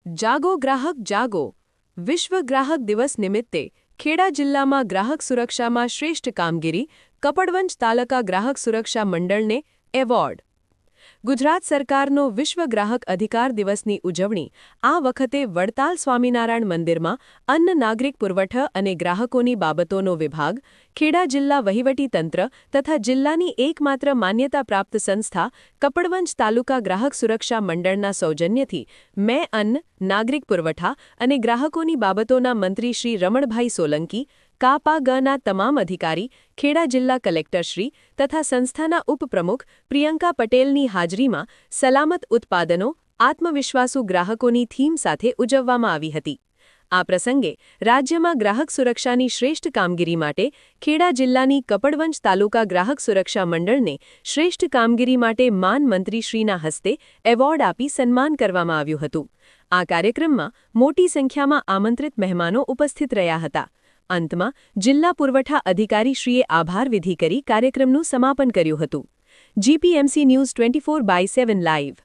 જાગો ગ્રાહક જાગો વિશ્વ ગ્રાહક દિવસ નિમિત્તે ખેડા જિલ્લામાં ગ્રાહક સુરક્ષામાં શ્રેષ્ઠ કામગીરી કપડવંજ તાલુકા ગ્રાહક સુરક્ષા મંડળને એવોર્ડ ગુજરાત સરકારનો વિશ્વ ગ્રાહક અધિકાર દિવસની ઉજવણી આ વખતે વડતાલ સ્વામિનારાયણ મંદિરમાં અન્ન નાગરિક પુરવઠા અને ગ્રાહકોની બાબતોનો વિભાગ ખેડા જિલ્લા વહીવટીતંત્ર તથા જિલ્લાની એકમાત્ર માન્યતા પ્રાપ્ત સંસ્થા કપડવંજ તાલુકા ગ્રાહક સુરક્ષા મંડળના સૌજન્યથી મેં અન્ન નાગરિક પુરવઠા અને ગ્રાહકોની બાબતોના મંત્રી શ્રી રમણભાઈ સોલંકી કાપાગના તમામ અધિકારી ખેડા જિલ્લા કલેક્ટરશ્રી તથા સંસ્થાના ઉપપ્રમુખ પ્રિયંકા પટેલની હાજરીમાં સલામત ઉત્પાદનો આત્મવિશ્વાસુ ગ્રાહકોની થીમ સાથે ઉજવવામાં આવી હતી આ પ્રસંગે રાજ્યમાં ગ્રાહક સુરક્ષાની શ્રેષ્ઠ કામગીરી માટે ખેડા જિલ્લાની કપડવંજ તાલુકા ગ્રાહક સુરક્ષા મંડળને શ્રેષ્ઠ કામગીરી માટે માન મંત્રીશ્રીના હસ્તે એવોર્ડ આપી સન્માન કરવામાં આવ્યું હતું આ કાર્યક્રમમાં મોટી સંખ્યામાં આમંત્રિત મહેમાનો ઉપસ્થિત રહ્યા હતા અંતમાં જિલ્લા પુરવઠા અધિકારીશ્રીએ આભાર વિધિ કરી કાર્યક્રમનું સમાપન કર્યું હતું જીપીએમસી ન્યૂઝ 24/7 લાઇવ